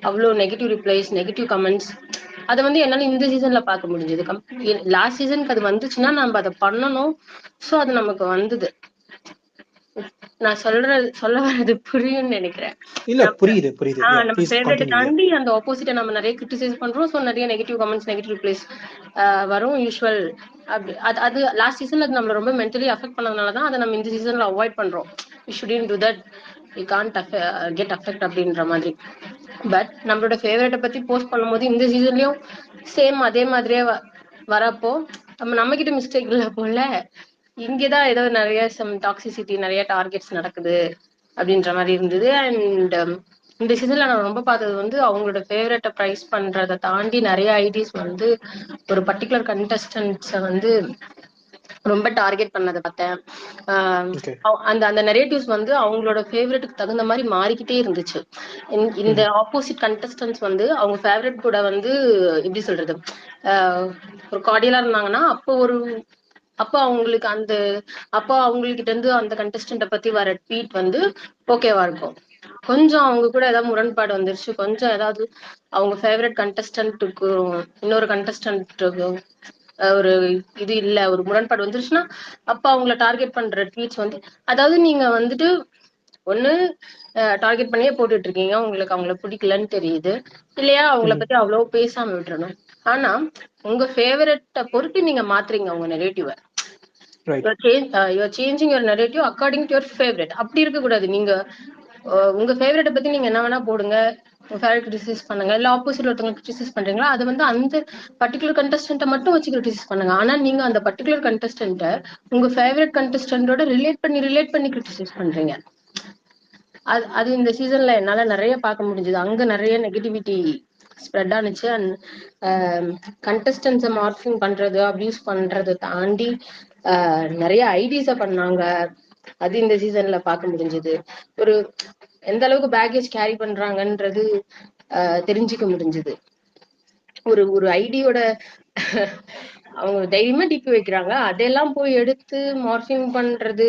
[SPEAKER 6] அவ்வளவு நெகட்டிவ் ரிப்ளைஸ், நெகட்டிவ் கமெண்ட்ஸ் அதை வந்து என்னால இந்த சீசன்ல பார்க்க முடிஞ்சது. லாஸ்ட் சீசனுக்கு அது வந்துச்சுன்னா நம்ம அதை பண்ணணும். சோ அது நமக்கு வந்தது. நான் சொல்ல வர்றது புரியும்னு நினைக்கிறேன்.
[SPEAKER 2] இல்ல புரியுது
[SPEAKER 6] நம்ம ஃபேவரட் தாண்டி அந்த ஆப்போசிட்டை நம்ம நிறைய கிரிட்டிசைஸ் பண்றோம். ஸோ நிறைய நெகட்டிவ் கமெண்ட்ஸ், நெகட்டிவ் ரிப்ளைஸ் வரும் யூஸ்வல். அப்படி அது லாஸ்ட் சீசன்ல அது நம்மள ரொம்ப மென்டலி அஃபெக்ட் பண்ணதுனால தான் அதை நம்ம இந்த சீசன்ல அவாய்ட் பண்றோம். You shouldn't to that, you can't get affect அப்படின்ற மாதிரி. பட் நம்மளோட ஃபேவரட்டை பத்தி போஸ்ட் பண்ணும்போது இந்த சீசன்லயும் சேம் அதே மாதிரியே வரப்போ நம்ம கிட்ட மிஸ்டேக் இல்லை போல, இங்கதான் ஏதோ நிறைய டாக்ஸிசிட்டி, நிறைய டார்கெட்ஸ் நடக்குது அப்படின்ற மாதிரி இருந்தது. அண்ட் இந்த சீசன்ல நான் ரொம்ப பார்த்தது வந்து அவங்களோட ஃபேவரட்டை ப்ரைஸ் பண்றதை தாண்டி நிறைய ஐடிஸ் வந்து ஒரு பர்டிகுலர் கண்டஸ்டன்ட்ஸை வந்து ரொம்ப டார்கெட் பண்ணதை பார்த்தேன். அந்த அந்த நரேட்டிவ்ஸ் வந்து அவங்களோட ஃபேவரட்டுக்கு தகுந்த மாதிரி மாறிக்கிட்டே இருந்துச்சு. இந்த ஆப்போசிட் கண்டஸ்டன்ட்ஸ் வந்து அவங்க ஃபேவரட் கூட வந்து எப்படி சொல்றது, ஒரு கார்டியலா இருந்தாங்கன்னா அப்போ அவங்ககிட்ட இருந்து அந்த கண்டஸ்டன்ட்டை பத்தி வர ட்வீட் வந்து ஓகேவா இருக்கும். கொஞ்சம் அவங்க கூட ஏதாவது முரண்பாடு வந்துருச்சு, கொஞ்சம் ஏதாவது அவங்க ஃபேவரட் கண்டஸ்டன்ட்டுக்கு இன்னொரு கண்டஸ்டன்ட்டுக்கு ஒரு இது இல்ல, ஒரு முரண்பாடு வந்துருச்சுன்னா அப்ப அவங்கள டார்கெட் பண்ற ட்வீட்ஸ் வந்து, அதாவது நீங்க வந்துட்டு ஒண்ணு டார்கெட் பண்ணியே போட்டுட்டு இருக்கீங்க, உங்களுக்கு அவங்கள பிடிக்கலன்னு தெரியுது, இல்லையா அவங்கள பத்தி அவ்வளவு பேசாம விட்டுறணும். ஆனா உங்க ஃபேவரட்டை பொறுத்து நீங்க மாத்துறீங்க உங்க நெரேட்டிவ. Changing your narrative according to your favourite. அப்படி இருக்க கூடாது. நீங்க உங்க ஃபேவரட்டை பத்தி நீங்க என்ன வேணா போடுங்க, உங்க ஃபேவரட் கிரிட்டிசைஸ் பண்ணுங்க, இல்ல ஆப்போசிட் ஒருத்தவங்க கிரிட்டிசைஸ் பண்றீங்களா அது வந்து அந்த பர்டிகுலர் கண்டஸ்டன்ட்டை மட்டும் வச்சு கிரிட்டிசைஸ் பண்ணுங்க. ஆனா நீங்க அந்த பர்டிகுலர் கண்டஸ்டன்ட்டை உங்க ஃபேவரட் கண்டஸ்டன்டோட ரிலேட் பண்ணி கிரிட்டிசைஸ் பண்றீங்க. அது இந்த சீசன்ல என்னால நிறைய பார்க்க முடிஞ்சது. அங்க நிறைய நெகட்டிவிட்டி ஸ்ப்ரெட் ஆனிச்சு. அண்ட் கண்டஸ்டன்ஸை மார்ஃபிங் பண்றது, அபியூஸ் பண்றதை தாண்டி நிறைய ஐடிஸ பண்ணாங்க. அது இந்த சீசன்ல பார்க்க முடிஞ்சது. ஒரு எந்த அளவுக்கு பேக்கேஜ் கேரி பண்றாங்கன்றது தெரிஞ்சுக்க முடிஞ்சது. ஒரு ஐடியோட அவங்க தைரியமா டிபி வைக்கிறாங்க, அதெல்லாம் போய் எடுத்து மார்ஃபிங் பண்றது,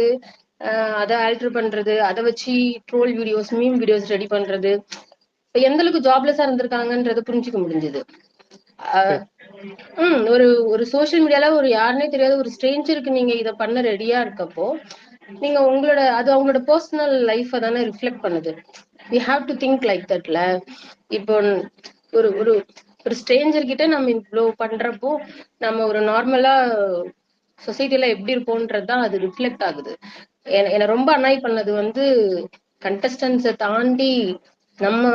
[SPEAKER 6] அதை ஆல்டர் பண்றது, அதை வச்சு troll videos, meme videos ready பண்றது, எந்த அளவுக்கு ஜாப்லெஸ்ஸா இருந்திருக்காங்கன்றத புரிஞ்சுக்க முடிஞ்சது. ஒரு சோசியல் மீடியால ஒரு யாருன்னே தெரியாத ஒரு ஸ்ட்ரேஞ்சருக்கு நீங்க இதை பண்ண ரெடியா இருக்கப்போ, நீங்க அது அவங்களோட பர்சனல் லைஃபை தானே ரிஃப்ளெக்ட் பண்ணுது. We have to think like தட்ல. இப்போ ஒரு ஸ்ட்ரேஞ்சர் கிட்ட நம்ம இவ்வளவு பண்றப்போ நம்ம ஒரு நார்மலா சொசைட்டில எப்படி இருப்போம்ன்றதுதான் அது ரிஃப்ளெக்ட் ஆகுது. என்னை ரொம்ப அனாய் பண்ணது வந்து கண்டஸ்டன்ஸை தாண்டி நம்ம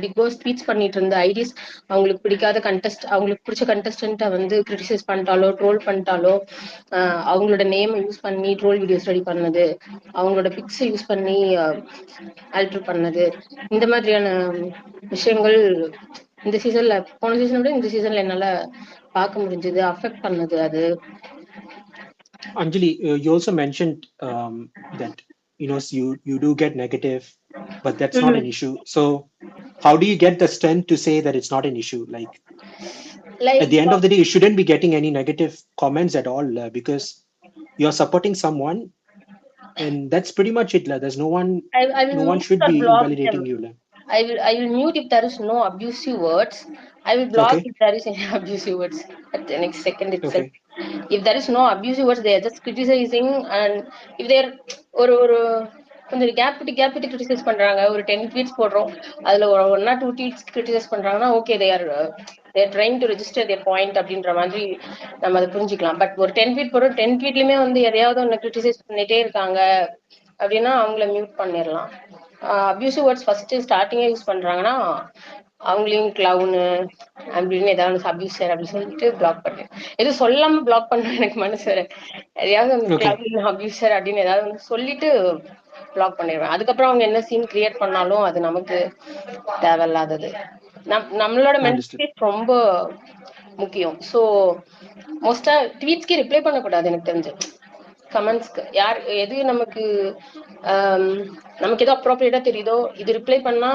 [SPEAKER 6] பிக் பாஸ் ஸ்பீச் பண்ணிட்டு இருந்த ஐடிஸ், அவங்களுக்கு பிடிச்ச கண்டஸ்டன்ட்டை வந்து கிரிட்டிசைஸ் பண்ணிட்டாலோ, ட்ரோல் பண்ணிட்டாலோ, அவங்களோட நேம் யூஸ் பண்ணி ட்ரோல் வீடியோஸ் ரெடி பண்ணது, அவங்களோட பிக்ஸ் யூஸ் பண்ணி ஆல்டர் பண்ணது, இந்த மாதிரியான விஷயங்கள் இந்த சீசன்ல, போன சீசனை விட இந்த சீசன்ல என்னால பார்க்க முடிஞ்சது, அஃபெக்ட் பண்ணது அது.
[SPEAKER 2] Anjali, you also mentioned that you do get negative, but that's not an issue. So how do you get the strength to say that it's not an issue? Like at the end of the day, you shouldn't be getting any negative comments at all, because you're supporting someone, and that's pretty much it. There's no one should be invalidating you.
[SPEAKER 6] I will mute if there is no abusive words. I will block if there is any abusive words at the next second itself. If there is no abusive words, they are just criticizing. And if they are கொஞ்சம் gap விட்டு criticise பண்றாங்க, ஒரு 10 tweets போடுறோம், அதுல 1 or 2 tweets criticise பண்றாங்கன்னா okay, they are trying to register their point அப்படின்ற மாதிரி நம்ம அதை புரிஞ்சுக்கலாம். பட் ஒரு 10 ட்வீட் போடுறோம், 10 ட்வீட்லயுமே வந்து எதையாவது ஒன்று கிரிட்டிசைஸ் பண்ணிட்டே இருக்காங்க அப்படின்னா அவங்கள மியூட் பண்ணிடலாம். அபியூசிவ் வேர்ட்ஸ் ஃபர்ஸ்ட் ஸ்டார்டிங்கே யூஸ் பண்றாங்கன்னா அவங்களையும் கிளவுனு அப்படின்னு ஏதாவது அபியூசர் அப்படின்னு சொல்லிட்டு பிளாக் பண்ணேன். எதுவும் சொல்லாம பிளாக் பண்ண எனக்கு மனசு, எதையாவது கிளவுன் அபியூசர் அப்படின்னு ஏதாவது சொல்லிட்டு பிளாக் பண்ணிடுவேன். அதுக்கப்புறம் அவங்க என்ன சீன் கிரியேட் பண்ணாலும் அது நமக்கு தேவையில்லாதது. நம்மளோட மென்டல் பீஸ் ரொம்ப முக்கியம். ஸோ மோஸ்டா ட்வீட்ஸ்க்கு ரிப்ளை பண்ணக்கூடாது எனக்கு தெரிஞ்சு. கமெண்ட்ஸ்க்கு எது நமக்கு ஏதோ அப்ரோப்ரியேட்டா தெரியுதோ, இது ரிப்ளை பண்ணா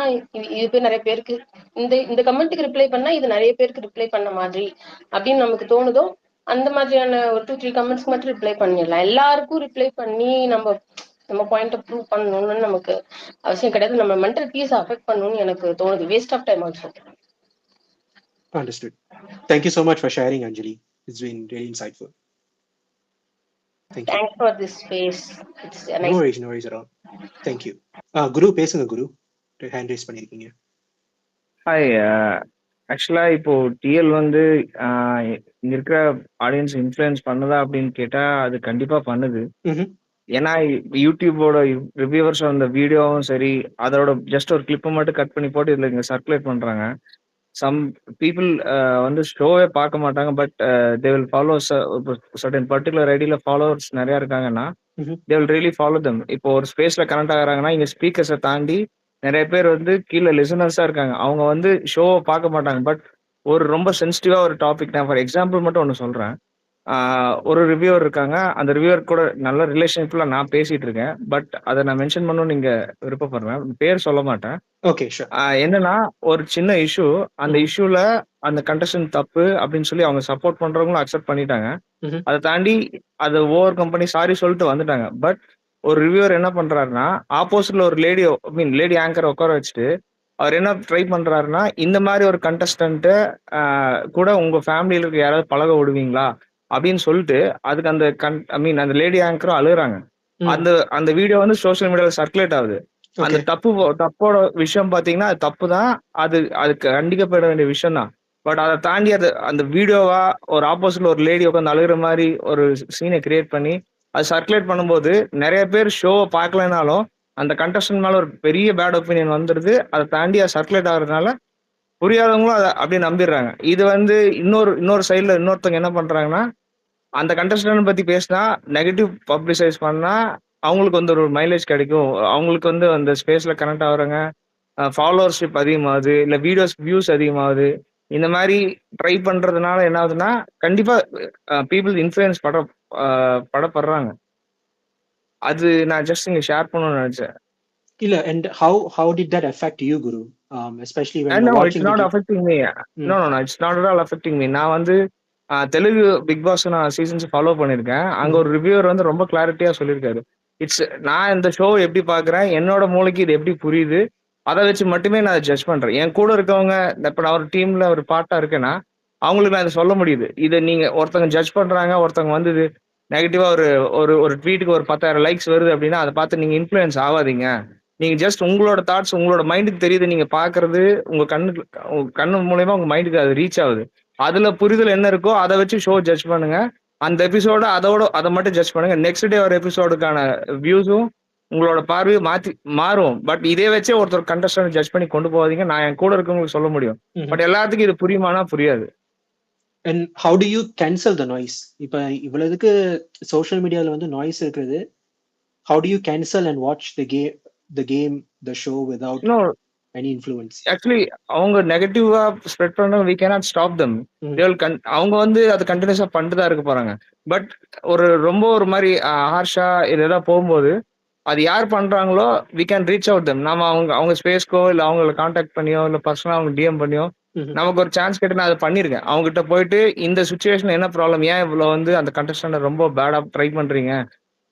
[SPEAKER 6] இது நிறைய பேருக்கு, இந்த கமெண்ட்டுக்கு ரிப்ளை பண்ணா இது நிறைய பேருக்கு ரிப்ளை பண்ண மாதிரி அப்படின்னு நமக்கு தோணுதோ, அந்த மாதிரியான ஒரு 2-3 கமெண்ட்ஸ்க்கு மட்டும் ரிப்ளை பண்ணிடலாம். எல்லாருக்கும் ரிப்ளை பண்ணி நம்ம பாயிண்ட ப்ரூவ் பண்ணணும்னு நமக்கு அவசியம் கிடையாது. நம்ம மென்டல் பீஸ் அஃபெக்ட் பண்ணணும்னு எனக்கு தோணுது. Waste of time also.
[SPEAKER 2] Understood. Thank you so much for sharing, Anjali. It's been really insightful. Thank you.
[SPEAKER 6] Thanks for this space. It's a
[SPEAKER 2] No
[SPEAKER 6] nice.
[SPEAKER 2] worries at all. Thank you. குரு பேசுங்க குரு. Hand rice பண்ணிருக்கீங்க.
[SPEAKER 7] Hi. ஆக்சுவலா இப்போ TL வந்து இங்க இருக்கிற audience influence பண்ணுதா அப்படின்னு கேட்டா அது கண்டிப்பா பண்ணுது. ஏன்னா யூடியூபோட ரிவ்யூவர்ஸ் அந்த வீடியோவும் சரி, அதோட ஜஸ்ட் ஒரு கிளிப்பை மட்டும் கட் பண்ணி போட்டு இதுல இங்க சர்க்குலேட் பண்றாங்க. சம் பீப்புள் வந்து ஷோவே பார்க்க மாட்டாங்க, but they will follow certain particular ஐடியில ஃபாலோவர்ஸ் நிறைய இருக்காங்கன்னா they will really follow them. இப்போ ஒரு ஸ்பேஸ்ல கனெக்ட் ஆகுறாங்கன்னா இங்க ஸ்பீக்கர்ஸை தாண்டி நிறைய பேர் வந்து கீழே லிசனர்ஸா இருக்காங்க. அவங்க வந்து ஷோவை பார்க்க மாட்டாங்க, பட் ஒரு ரொம்ப சென்சிட்டிவா ஒரு டாபிக், நான் ஃபார் எக்ஸாம்பிள் மட்டும் ஒன்று சொல்றேன். ஒரு ரிவ்யூவர் இருக்காங்க, அந்த ரிவ்யூவர் கூட நல்ல ரிலேஷன்ஷிப்ல நான் பேசிட்டு இருக்கேன், பட் அதை நான் மென்ஷன் பண்ணணும்னு நீங்க விருப்பப்படுறேன், பேர் சொல்ல மாட்டேன்.
[SPEAKER 2] Okay, sure.
[SPEAKER 7] என்னன்னா ஒரு சின்ன இஷ்யூ, அந்த இஷ்யூல அந்த கண்டஸ்டன் தப்பு அப்படின்னு சொல்லி அவங்க சப்போர்ட் பண்றவங்களும் அக்செப்ட் பண்ணிட்டாங்க. அதை தாண்டி அதை ஓவர் கம்பெனி சாரி சொல்லிட்டு வந்துட்டாங்க. பட் ஒரு ரிவ்யூவர் என்ன பண்றாருன்னா ஆப்போசிட்ல ஒரு லேடி ஆங்கரை உட்கார வச்சுட்டு அவர் என்ன ட்ரை பண்றாருன்னா இந்த மாதிரி ஒரு கண்டஸ்டன்ட் கூட உங்க ஃபேமிலியில இருக்க யாராவது பழக விடுவீங்களா அப்படின்னு சொல்லிட்டு அதுக்கு அந்த அந்த லேடி ஆங்கரும் அழுகுறாங்க. அந்த வீடியோ வந்து சோசியல் மீடியால சர்க்குலேட் ஆகுது. அந்த தப்போட விஷயம் பாத்தீங்கன்னா அது தப்பு தான், அதுக்கு கண்டிக்கப்பட வேண்டிய விஷயம் தான். பட் அதை தாண்டி அந்த வீடியோவா ஒரு ஆப்போசிட்ல ஒரு லேடி உட்காந்து அழுகிற மாதிரி ஒரு சீனை கிரியேட் பண்ணி அது சர்க்குலேட் பண்ணும்போது நிறைய பேர் ஷோவை பார்க்கலனாலும் அந்த கண்டஸ்டன் மேல ஒரு பெரிய பேட் ஒப்பீனியன் வந்துடுது. அதை தாண்டி அது சர்க்குலேட் ஆகுறதுனால புரியாதவங்களும் அதை அப்படியே நம்பிடுறாங்க. இது வந்து இன்னொரு சைட்ல இன்னொருத்தவங்க என்ன பண்றாங்கன்னா அந்த கண்டஸ்டன்ட் பத்தி பேசினா நெகட்டிவ் பப்ளிசைஸ் பண்ணா அவங்களுக்கு வந்து ஒரு மைலேஜ் கிடைக்கும், அவங்களுக்கு வந்து அந்த ஸ்பேஸ்ல கனெக்ட் ஆகுறாங்க, ஃபாலோவர்ஷிப் அதிகமாகுது, இல்லை வீடியோஸ் வியூஸ் அதிகமாகுது. இந்த மாதிரி ட்ரை பண்றதுனால என்ன ஆகுதுன்னா கண்டிப்பா பீப்புள் இன்ஃப்ளூயன்ஸ் படப்படுறாங்க. அது நான் ஜஸ்ட் இங்க ஷேர் பண்ணணும்னு நினைச்சேன்.
[SPEAKER 2] இல்ல, and how did that affect you, Guru? Especially when
[SPEAKER 7] No,
[SPEAKER 2] you're
[SPEAKER 7] it's
[SPEAKER 2] watching
[SPEAKER 7] not
[SPEAKER 2] the
[SPEAKER 7] affecting me. No, it's not at all affecting me. நான் வந்து தெலுங்கு பிக் பாஸ் நான் சீசன்ஸ் ஃபாலோ பண்ணிருக்கேன். அங்க ஒரு ரிவ்யூவர் வந்து ரொம்ப கிளாரிட்டியா சொல்லியிருக்காரு. நான் இந்த ஷோ எப்படி பாக்குறேன், என்னோட மூளைக்கு இது எப்படி புரியுது, அதை வச்சு மட்டுமே நான் ஜட்ஜ் பண்றேன். என் கூட இருக்கவங்க, இப்ப நான் ஒரு டீம்ல ஒரு பார்ட்டா இருக்கேன்னா அவங்களுக்கு நான் இதை சொல்ல முடியுது. இதை நீங்க ஒருத்தவங்க ஜட்ஜ் பண்றாங்க, ஒருத்தவங்க வந்து இது நெகட்டிவா ஒரு ட்வீட்டுக்கு ஒரு 10,000 லைக்ஸ் வருது அப்படின்னா அதை பார்த்து நீங்க இன்ஃப்ளூயன்ஸ் ஆகாதீங்க. நீங்க ஜஸ்ட் உங்களோட தாட்ஸ் உங்களோட மைண்டுக்கு தெரியுது, நீங்க பாக்குறது உங்க கண்ணு மூலயமா உங்க மைண்டுக்கு அது ரீச் ஆகுது. அதுல புரிதல் என்ன இருக்கோ அதை வச்சு ஷோ ஜட்ஜ் பண்ணுங்க. அந்த எபிசோட அதை மட்டும் ஜட்ஜ் பண்ணுங்க. நெக்ஸ்ட் டே ஒரு எபிசோடுக்கான வியூஸும் உங்களோட பார்வையும் மாறும். பட் இதே வச்சே ஒருத்தர் கண்டஸ்டன்ட் ஜட்ஜ் பண்ணி கொண்டு போவாதீங்க. நான் என் கூட இருக்கவங்களுக்கு சொல்ல முடியும், பட் எல்லாத்துக்கும் இது புரியுமானா புரியாது.
[SPEAKER 2] And how do you cancel the noise? இப்ப இவ்வளவுக்கு சோஷியல் மீடியால வந்து நாய்ஸ் இருக்குது. How do you cancel and watch the show without any influence?
[SPEAKER 7] Actually அவங்க நெகட்டிவா ஸ்ப்ரெட் பண்றாங்க, we cannot stop them. அவங்க வந்து அது கண்டினியூஸா பண்ணிட்டு தான் இருக்க போறாங்க. பட் ரொம்ப ஒரு மாதிரி ஹார்ஷா இதெல்லாம் போகும்போது அது யார் பண்றாங்களோ we can reach out them. நாம அவங்க ஸ்பேஸ்க்கோ இல்ல அவங்களை கான்டாக்ட் பண்ணியோ இல்ல பர்சனலா அவங்க டிஎம் பண்ணியோ நமக்கு ஒரு சான்ஸ் கேட்டு நான் அதை பண்ணிருக்கேன். அவங்க கிட்ட போயிட்டு இந்த சுச்சுவேஷன் என்ன ப்ராப்ளம், ஏன் இவ்வளவு வந்து அந்த கண்டஸ்டன்ட் ரொம்ப பேடா ட்ரை பண்றீங்க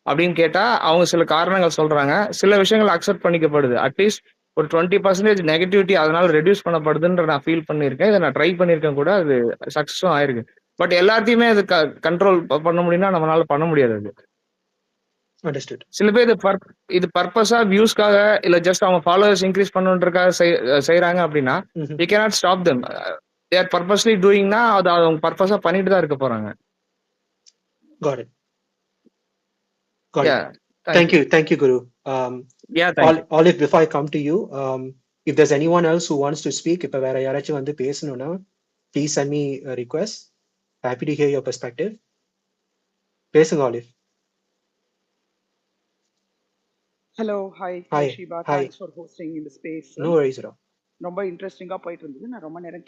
[SPEAKER 7] அப்படின்னு கேட்டா அவங்க சில காரணங்கள் சொல்றாங்க. சில விஷயங்கள் அக்செப்ட் பண்ணிக்கப்படுது. அட்லீஸ்ட் ஒரு 20% நெகட்டிவிட்டி அதனால ரெடியூஸ் பண்ணப்படுதுன்ற நான் ஃபீல் பண்ணியிருக்கேன். இதை நான் ட்ரை பண்ணியிருக்கேன் கூட, அது சக்சஸும் ஆயிருக்கு. பட் எல்லாத்தையுமே அது கண்ட்ரோல் பண்ண முடியும்னா நம்மளால பண்ண முடியாது. அது சில பேர் இது பர்பஸா வியூஸ்க்காக இல்ல ஜஸ்ட் அவங்க ஃபாலோவர்ஸ் இன்க்ரீஸ் பண்ணணுன்றதுக்காக செய்யறாங்க அப்படின்னா we cannot stop them. They are purposely doingனா அது அவங்க பர்பஸா பண்ணிட்டு தான் இருக்க போறாங்க.
[SPEAKER 2] Got it. Yeah. Thank you, Guru. Olive, before I come to you, if there's anyone else who wants to speak, இப்ப வேற யாராச்சும் வந்து பேசணும்னா please send me a request. Happy to hear your perspective. பேசுங்க Olive.
[SPEAKER 8] Hello, hi Shiba. Thanks for hosting in the space.
[SPEAKER 2] No worries at all.
[SPEAKER 8] ரொம்ப இன்ட்ரெஸ்டிங்கா போயிட்டு இருந்தது. நான் ரொம்ப நேரம்